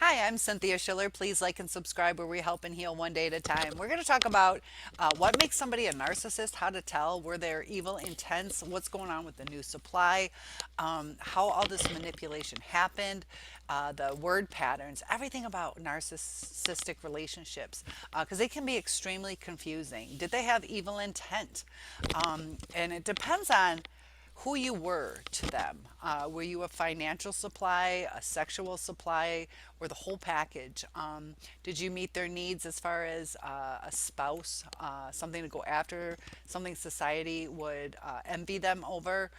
Hi, I'm Cynthia Schiller. Please like and subscribe where we help and heal one day at a time. We're going to talk about what makes somebody a narcissist, how to tell where their evil intents, what's going on with the new supply, how all this manipulation happened, the word patterns, everything about narcissistic relationships, because they can be extremely confusing. Did they have evil intent? And it depends on who you were to them. Were you a financial supply, a sexual supply, or the whole package? Did you meet their needs as far as a spouse, something to go after, something society would envy them over?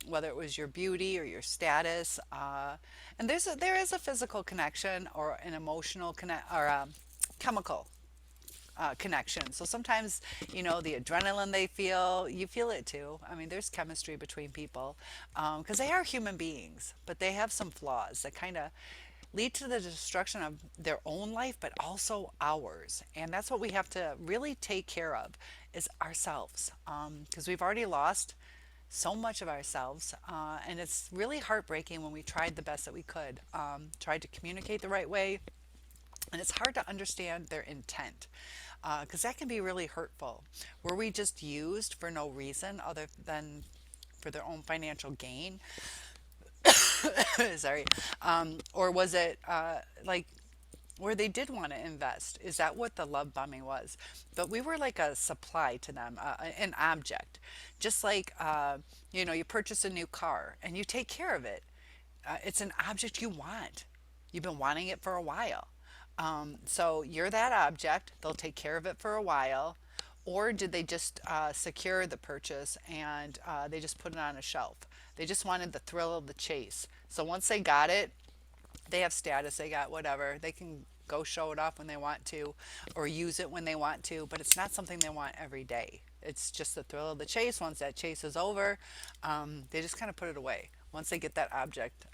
Whether it was your beauty or your status, and there is a physical connection or an emotional connect or a chemical connection. So sometimes, the adrenaline they feel, you feel it too. I mean, there's chemistry between people because they are human beings, but they have some flaws that kind of lead to the destruction of their own life, but also ours. And that's what we have to really take care of is ourselves because we've already lost so much of ourselves. And it's really heartbreaking when we tried the best that we could, tried to communicate the right way, and it's hard to understand their intent because that can be really hurtful. Were we just used for no reason other than for their own financial gain? Sorry. Or was it like where they did want to invest? Is that what the love bombing was? But we were like a supply to them, an object. Just like, you purchase a new car and you take care of it. It's an object you want. You've been wanting it for a while. So you're that object. They'll take care of it for a while. Or did they just secure the purchase and they just put it on a shelf? They just wanted the thrill of the chase. So once they got it, they have status, they got whatever. They can go show it off when they want to or use it when they want to, but it's not something they want every day. It's just the thrill of the chase. Once that chase is over, they just kind of put it away. Once they get that object,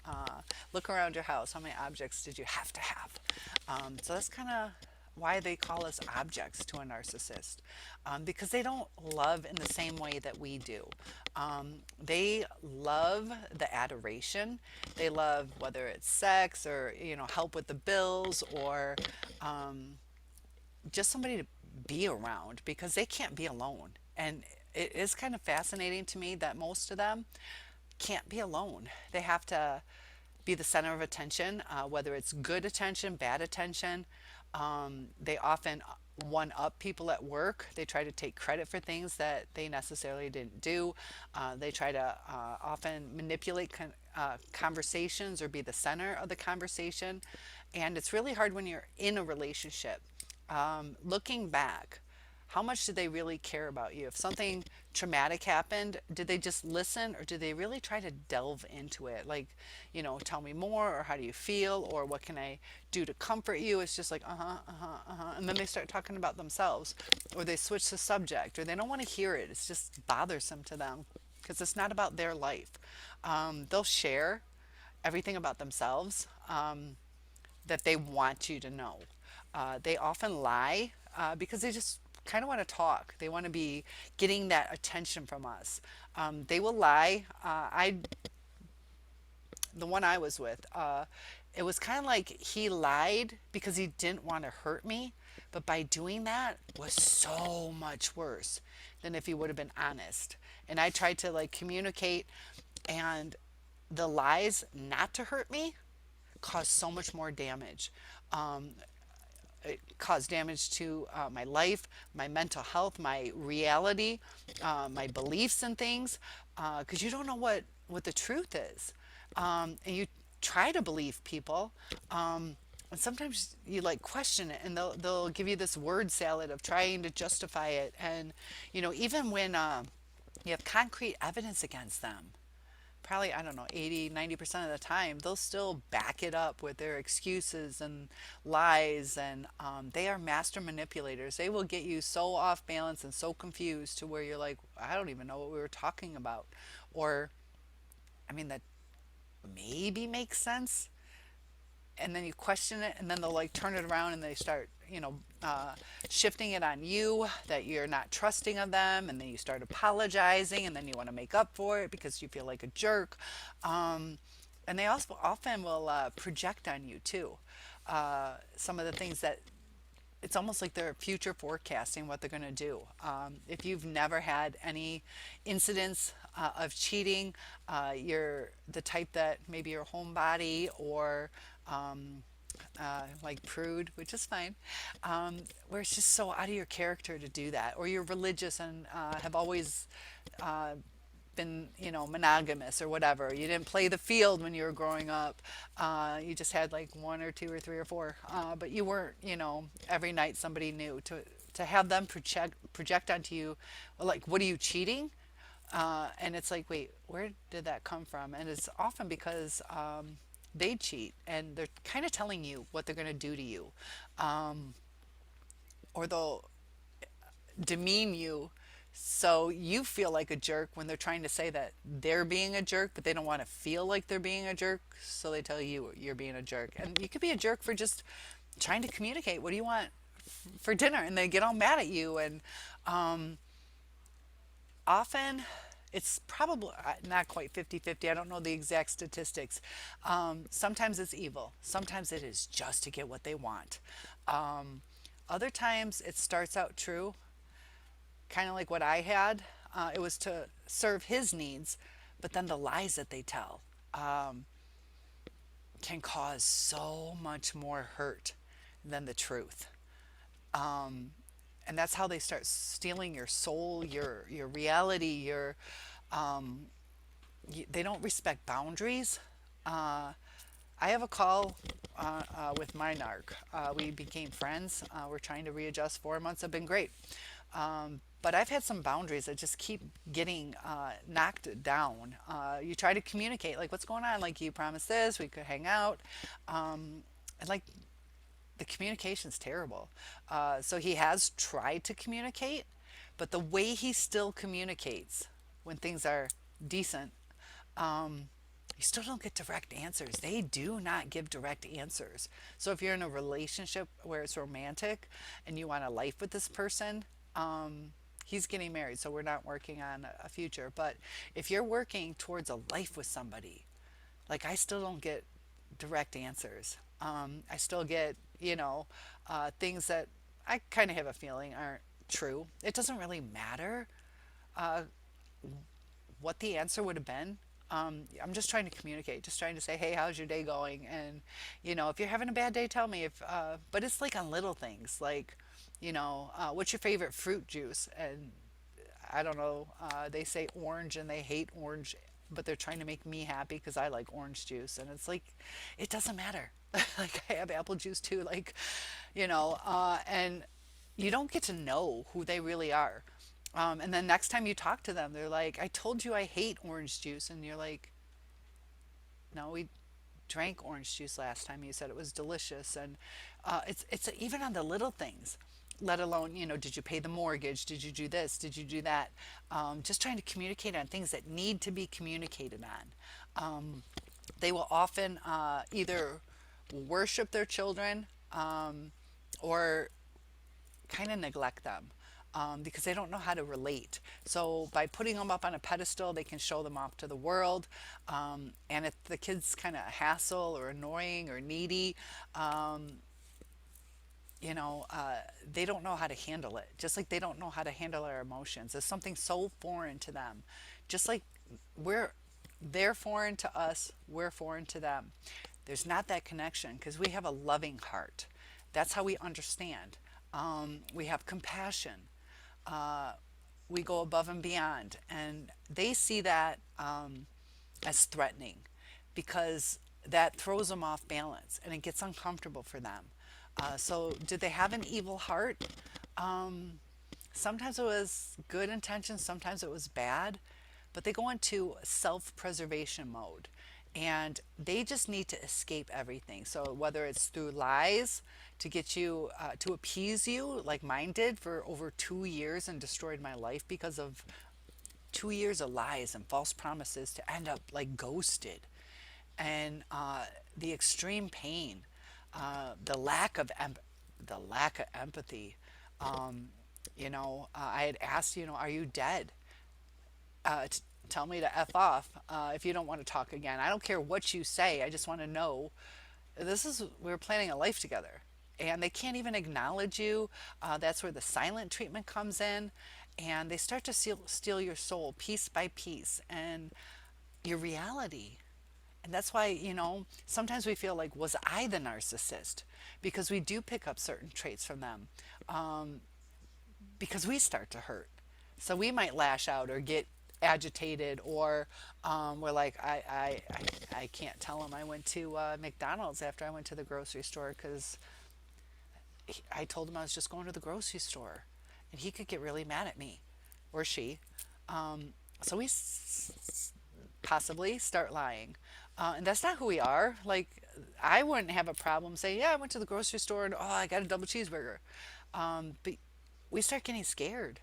look around your house. How many objects did you have to have? So that's kind of why they call us objects to a narcissist because they don't love in the same way that we do. They love the adoration. They love whether it's sex or help with the bills or just somebody to be around because they can't be alone. And it is kind of fascinating to me that most of them can't be alone. They have to be the center of attention, whether it's good attention, bad attention. They often one up people at work. They try to take credit for things that they necessarily didn't do. They try to often manipulate conversations or be the center of the conversation. And it's really hard when you're in a relationship. Looking back, how much did they really care about you? If something traumatic happened, did they just listen or did they really try to delve into it? Like, tell me more or how do you feel or what can I do to comfort you? It's just like, uh-huh, uh-huh, uh-huh. And then they start talking about themselves or they switch the subject or they don't want to hear it. It's just bothersome to them because it's not about their life. They'll share everything about themselves that they want you to know. They often lie because they just kind of want to talk. They want to be getting that attention from us. They will lie. The one I was with, it was kind of like he lied because he didn't want to hurt me, but by doing that was so much worse than if he would have been honest. And I tried to like communicate, and the lies not to hurt me caused so much more damage. It caused damage to my life, my mental health, my reality, my beliefs and things, because you don't know what the truth is. And you try to believe people. And sometimes you like question it and they'll give you this word salad of trying to justify it. And, even when you have concrete evidence against them, probably, I don't know, 80-90% of the time they'll still back it up with their excuses and lies. And they are master manipulators. They will get you so off balance and so confused to where you're like, I don't even know what we were talking about. Or, I mean, that maybe makes sense, and then you question it, and then they'll like turn it around and they start shifting it on you that you're not trusting of them, and then you start apologizing, and then you want to make up for it because you feel like a jerk. and they also often will project on you too. Some of the things that it's almost like they're future forecasting what they're going to do. If you've never had any incidents of cheating, you're the type that maybe you're homebody or like prude, which is fine, where it's just so out of your character to do that, or you're religious and have always uh, been, monogamous or whatever. You didn't play the field when you were growing up. You just had like one or two or three or four, but you weren't, every night somebody new. To have them project onto you, well, like, what are you cheating? And it's like, wait, where did that come from? And it's often because they cheat and they're kind of telling you what they're going to do to you, or they'll demean you so you feel like a jerk when they're trying to say that they're being a jerk, but they don't want to feel like they're being a jerk, so they tell you you're being a jerk. And you could be a jerk for just trying to communicate, what do you want for dinner? And they get all mad at you. And often it's probably not quite 50-50. I don't know the exact statistics. Sometimes it's evil, sometimes it is just to get what they want. Other times it starts out true, kind of like what I had. It was to serve his needs, but then the lies that they tell can cause so much more hurt than the truth. And that's how they start stealing your soul, your reality, they don't respect boundaries. I have a call with my narc. We became friends. We're trying to readjust. 4 months have been great. But I've had some boundaries that just keep getting knocked down. You try to communicate, like, what's going on? Like, you promised this, we could hang out. And like, the communication's terrible. So he has tried to communicate, but the way he still communicates when things are decent, you still don't get direct answers. They do not give direct answers. So if you're in a relationship where it's romantic and you want a life with this person, he's getting married, so we're not working on a future. But if you're working towards a life with somebody, like, I still don't get direct answers. I still get, things that I kind of have a feeling aren't true. It doesn't really matter what the answer would have been. I'm just trying to communicate, just trying to say, hey, how's your day going? And, if you're having a bad day, tell me. But it's like on little things, like, what's your favorite fruit juice? And I don't know, they say orange and they hate orange, but they're trying to make me happy because I like orange juice. And it's like, it doesn't matter. Like, I have apple juice too, like, and you don't get to know who they really are. And then next time you talk to them, they're like, I told you I hate orange juice. And you're like, no, we drank orange juice last time. You said it was delicious. And it's even on the little things, let alone, did you pay the mortgage? Did you do this? Did you do that? Just trying to communicate on things that need to be communicated on. They will often either worship their children, or kind of neglect them, because they don't know how to relate. So by putting them up on a pedestal, they can show them off to the world. And if the kid's kind of a hassle or annoying or needy, they don't know how to handle it. Just like they don't know how to handle our emotions. It's something so foreign to them. Just like they're foreign to us, we're foreign to them. There's not that connection because we have a loving heart. That's how we understand. We have compassion. We go above and beyond. And they see that as threatening because that throws them off balance and it gets uncomfortable for them. So, did they have an evil heart? Sometimes it was good intentions, sometimes it was bad, but they go into self preservation mode and they just need to escape everything. So, whether it's through lies to get you, to appease you, like mine did for over 2 years and destroyed my life because of 2 years of lies and false promises to end up like ghosted, and the extreme pain, the the lack of empathy. I had asked, are you dead? tell me to F off if you don't want to talk again. I don't care what you say. I just want to know we're planning a life together. And they can't even acknowledge you. That's where the silent treatment comes in. And they start to steal your soul piece by piece and your reality. And that's why, sometimes we feel like, was I the narcissist? Because we do pick up certain traits from them. Um, because we start to hurt. So we might lash out or get agitated, or we're like, I can't tell him I went to McDonald's after I went to the grocery store because I told him I was just going to the grocery store. And he could get really mad at me, or she. So we possibly start lying. And that's not who we are. Like, I wouldn't have a problem saying, yeah, I went to the grocery store and, oh, I got a double cheeseburger. But we start getting scared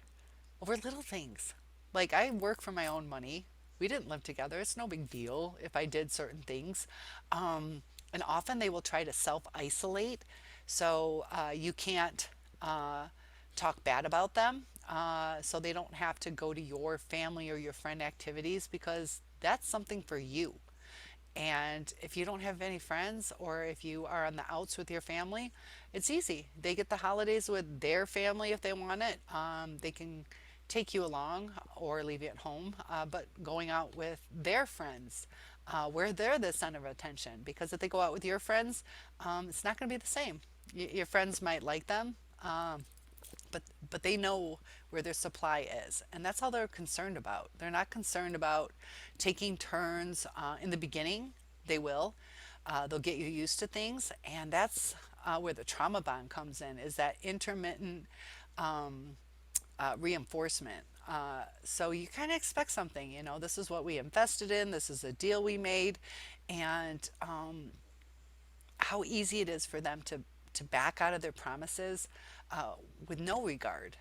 over little things. Like, I work for my own money. We didn't live together. It's no big deal if I did certain things. And often they will try to self isolate. So you can't talk bad about them. So they don't have to go to your family or your friend activities because that's something for you. And if you don't have any friends, or if you are on the outs with your family, it's easy. They get the holidays with their family if they want it. They can take you along or leave you at home, but going out with their friends, where they're the center of attention. Because if they go out with your friends, it's not going to be the same. Your friends might like them, but they know where their supply is, and that's all they're concerned about. They're not concerned about taking turns. In the beginning they will, they'll get you used to things, and that's where the trauma bond comes in, is that intermittent reinforcement. So you kind of expect something, this is what we invested in, this is a deal we made. And how easy it is for them to back out of their promises with no regard.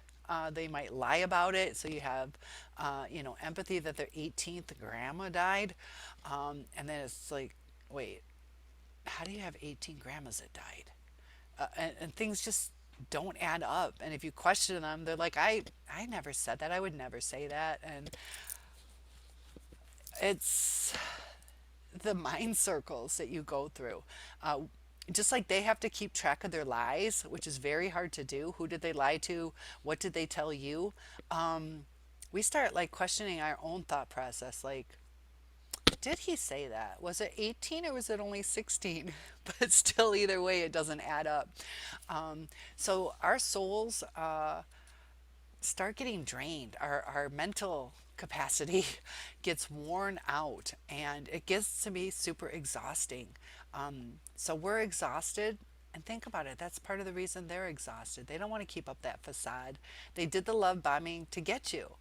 They might lie about it, so you have, empathy that their 18th grandma died, and then it's like, wait, how do you have 18 grandmas that died? And things just don't add up. And if you question them, they're like, I never said that. I would never say that. And it's the mind circles that you go through. Just like they have to keep track of their lies, which is very hard to do. Who did they lie to? What did they tell you? We start like questioning our own thought process. Like, did he say that? Was it 18 or was it only 16? But still, either way, it doesn't add up. So our souls start getting drained. Our mental capacity gets worn out, and it gets to be super exhausting. So we're exhausted, and think about it, that's part of the reason they're exhausted. They don't want to keep up that facade. They did the love bombing to get you.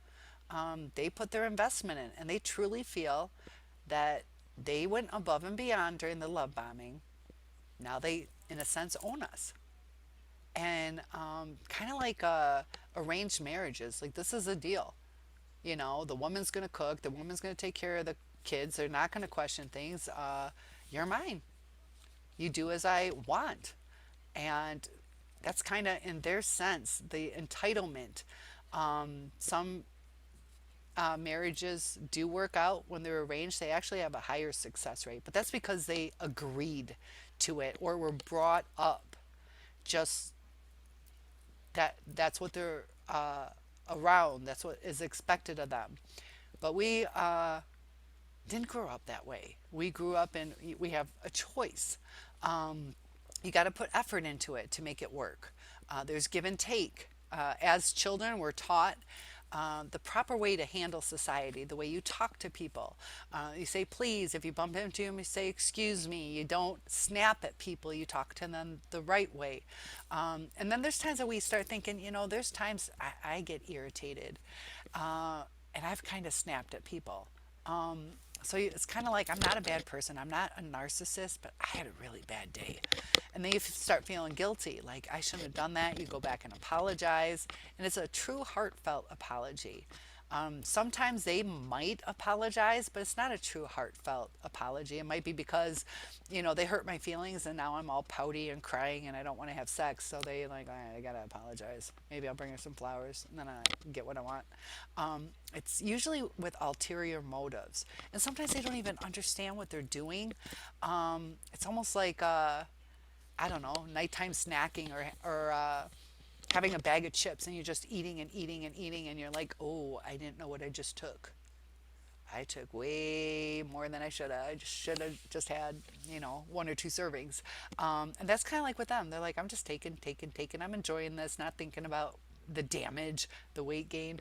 They put their investment in, and they truly feel that they went above and beyond during the love bombing. Now they, in a sense, own us. And kind of like arranged marriages, like, this is a deal. The woman's going to cook, the woman's going to take care of the kids, they're not going to question things. You're mine, you do as I want. And that's kind of, in their sense, the entitlement. Some marriages do work out when they're arranged. They actually have a higher success rate, but that's because they agreed to it or were brought up just that's what they're around. That's what is expected of them. But we didn't grow up that way. We grew up in, we have a choice. You got to put effort into it to make it work. There's give and take. As children, we're taught the proper way to handle society, the way you talk to people. You say please. If you bump into them, you say excuse me. You don't snap at people. You talk to them the right way. And then there's times that we start thinking, there's times I get irritated. And I've kind of snapped at people. So it's kind of like, I'm not a bad person. I'm not a narcissist, but I had a really bad day. And then you start feeling guilty, like, I shouldn't have done that. You go back and apologize. And it's a true heartfelt apology. Sometimes they might apologize, but it's not a true heartfelt apology. It might be because, they hurt my feelings and now I'm all pouty and crying and I don't want to have sex. So they like, all right, I gotta apologize. Maybe I'll bring her some flowers and then I get what I want. It's usually with ulterior motives. And sometimes they don't even understand what they're doing. It's almost like, I don't know, nighttime snacking or having a bag of chips and you're just eating and eating and eating and you're like, oh, I didn't know what I just took. I took way more than I should have. I just should have just had, one or two servings. And that's kind of like with them. They're like, I'm just taking, taking, taking. I'm enjoying this, not thinking about the damage, the weight gain,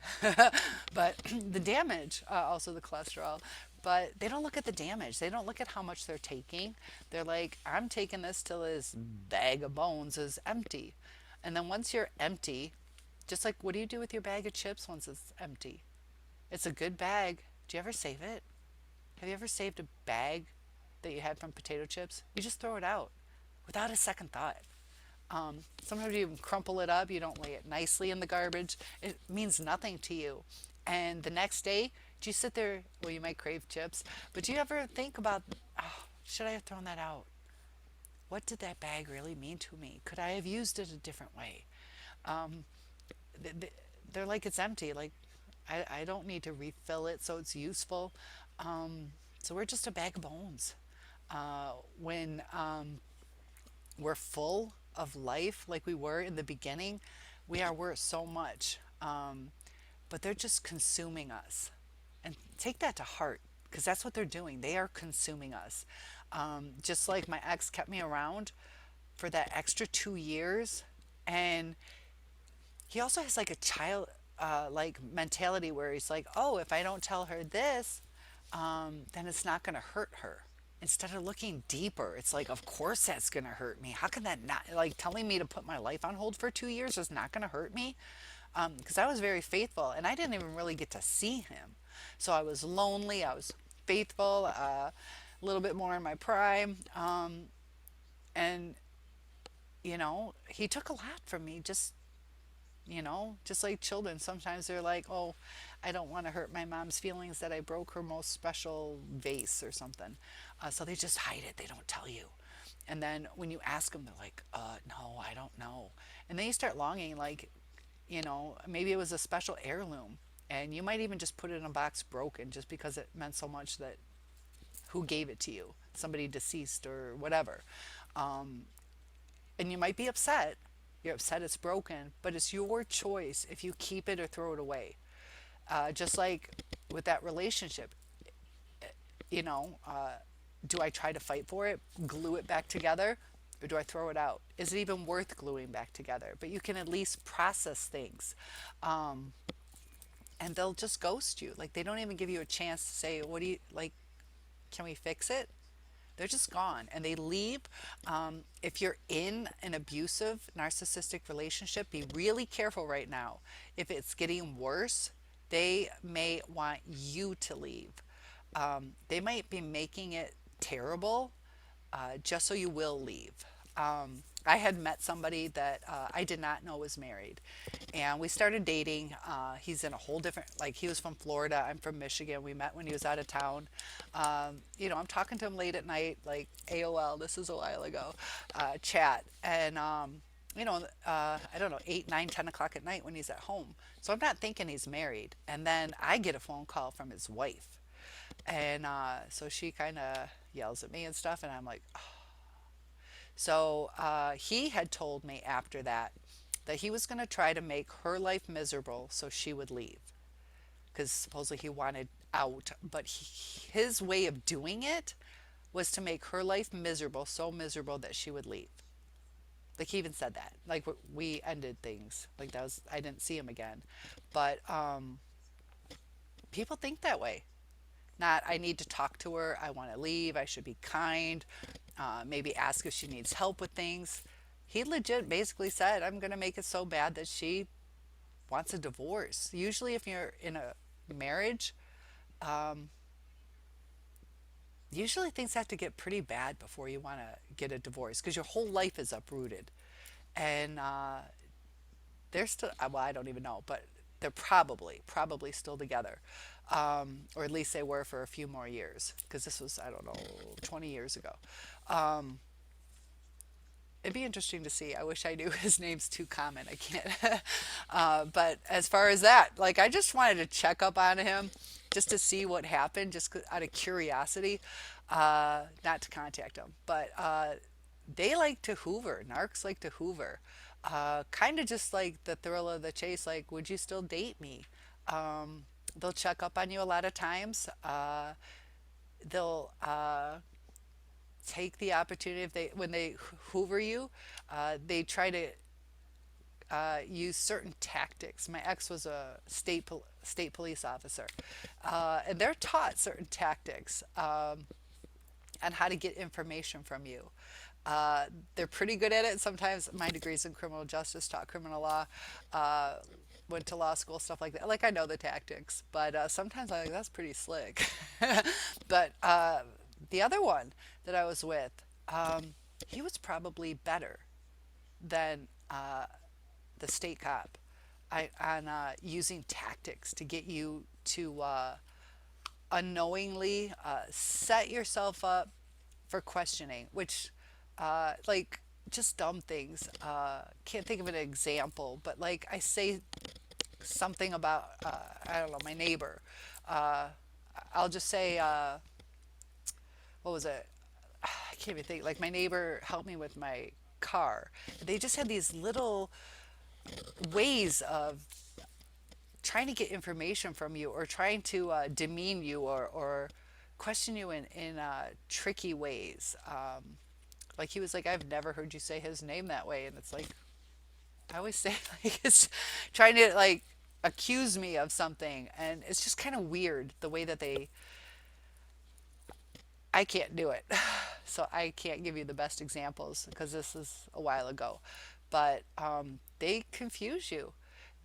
but the damage, also the cholesterol. But they don't look at the damage. They don't look at how much they're taking. They're like, I'm taking this till this bag of bones is empty. And then once you're empty, just like what do you do with your bag of chips once it's empty? It's a good bag. Do you ever save it? Have you ever saved a bag that you had from potato chips? You just throw it out without a second thought. Sometimes you even crumple it up. You don't lay it nicely in the garbage. It means nothing to you. And the next day, do you sit there? Well, you might crave chips, but do you ever think about, oh, should I have thrown that out? What did that bag really mean to me? Could I have used it a different way? Um, they're like it's empty. Like I don't need to refill it so it's useful. So we're just a bag of bones. When we're full of life like we were in the beginning, we are worth so much. But they're just consuming us. And take that to heart because that's what they're doing. They are consuming us. Just like my ex kept me around for that extra 2 years. And he also has like a child like mentality where he's like, oh, if I don't tell her this, then it's not going to hurt her. Instead of looking deeper, it's like, of course that's going to hurt me. How can that not, like telling me to put my life on hold for 2 years is not going to hurt me? Because I was very faithful and I didn't even really get to see him. So I was lonely, I was faithful, a little bit more in my prime. And, he took a lot from me, just like children. Sometimes they're like, oh, I don't want to hurt my mom's feelings that I broke her most special vase or something. So they just hide it, they don't tell you. And then when you ask them, they're like, no, I don't know. And then you start longing, like, maybe it was a special heirloom. And you might even just put it in a box broken just because it meant so much that who gave it to you? Somebody deceased or whatever. And you might be upset. You're upset it's broken, but it's your choice if you keep it or throw it away. Just like with that relationship, you know, uh, do I try to fight for it, glue it back together, or do I throw it out? Is it even worth gluing back together? But you can at least process things. Um, and they'll just ghost you. Like they don't even give you a chance to say, what do you like? Can we fix it? They're just gone and they leave. If you're in an abusive narcissistic relationship, be really careful right now. If it's getting worse, they may want you to leave. They might be making it terrible just so you will leave. I had met somebody that I did not know was married, and we started dating. He's in a whole different, like he was from Florida, I'm from Michigan. We met when he was out of town. I'm talking to him late at night, like AOL. This is a while ago, chat, and I don't know, 8, 9, 10 o'clock at night when he's at home. So I'm not thinking he's married, and then I get a phone call from his wife, and so she kind of yells at me and stuff, and I'm like, so he had told me after that he was going to try to make her life miserable so she would leave because supposedly he wanted out. But his way of doing it was to make her life miserable, so miserable that she would leave. Like he even said that. Like we ended things. Like that was, I didn't see him again. But people think that way. Not, I need to talk to her, I want to leave, I should be kind, maybe ask if she needs help with things. He legit basically said, I'm going to make it so bad that she wants a divorce. Usually, if you're in a marriage, um, usually things have to get pretty bad before you want to get a divorce because your whole life is uprooted. And they're still, well, I don't even know, but they're probably still together, or at least they were for a few more years, because this was, I don't know, 20 years ago. Um, It'd be interesting to see. I wish I knew. His name's too common. I can't. But as far as that, like, I just wanted to check up on him just to see what happened, just out of curiosity, not to contact him. But they like to hoover. Narcs like to hoover. Kind of just like the thrill of the chase. Like, would you still date me? They'll check up on you a lot of times. They'll take the opportunity, if they when they hoover you, they try to use certain tactics. My ex was a state police officer, and they're taught certain tactics on how to get information from you. They're pretty good at it. Sometimes my degree's in criminal justice, taught criminal law, went to law school, stuff like that. Like, I know the tactics, but sometimes I'm like, that's pretty slick. But the other one that I was with, he was probably better than the state cop on using tactics to get you to unknowingly set yourself up for questioning, which, like, just dumb things. Can't think of an example, but like, I say something about, I don't know, my neighbor. Uh, I'll just say, what was it? I can't even think. Like, my neighbor helped me with my car. They just had these little ways of trying to get information from you, or trying to demean you, or question you in tricky ways. Like, he was like, I've never heard you say his name that way. And it's like, I always say, like, it's trying to, like, accuse me of something. And it's just kind of weird the way that I can't do it. So I can't give you the best examples because this is a while ago. But they confuse you.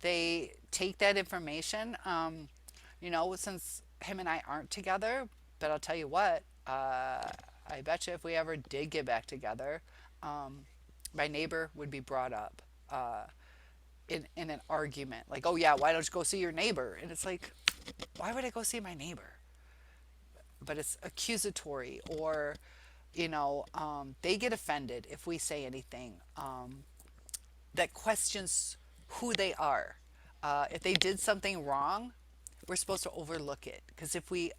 They take that information, since him and I aren't together. But I'll tell you what, I bet you if we ever did get back together, my neighbor would be brought up in an argument. Like, oh yeah, why don't you go see your neighbor? And it's like, why would I go see my neighbor? But it's accusatory, or they get offended if we say anything that questions who they are. If they did something wrong, we're supposed to overlook it, because if we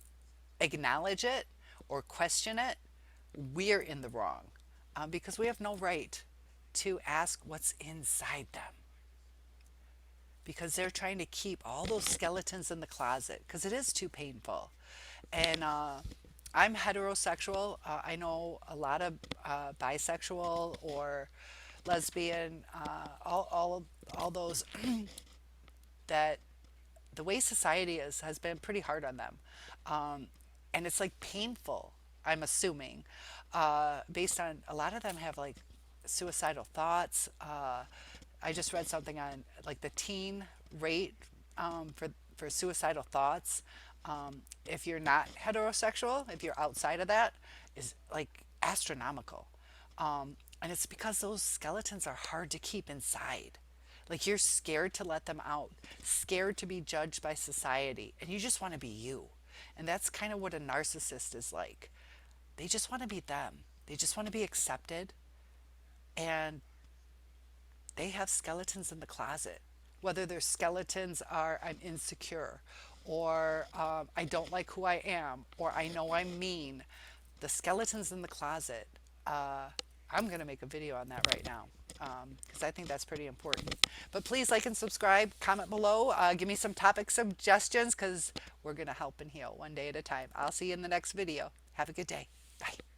acknowledge it or question it, we're in the wrong, because we have no right to ask what's inside them, because they're trying to keep all those skeletons in the closet, because it is too painful. And I'm heterosexual. I know a lot of bisexual or lesbian, all those that the way society has been pretty hard on them. And it's like painful, I'm assuming, based on a lot of them have like suicidal thoughts. I just read something on like the teen rate for suicidal thoughts. If you're not heterosexual, if you're outside of that, is like astronomical. And it's because those skeletons are hard to keep inside. Like, you're scared to let them out, scared to be judged by society, and you just want to be you. And that's kind of what a narcissist is like. They just want to be them. They just want to be accepted. And they have skeletons in the closet. Whether their skeletons are, I'm insecure, or I don't like who I am, or I know I'm mean. The skeletons in the closet. I'm going to make a video on that right now, because I think that's pretty important. But please like and subscribe, comment below, give me some topic suggestions, because we're going to help and heal one day at a time. I'll see you in the next video. Have a good day. Bye.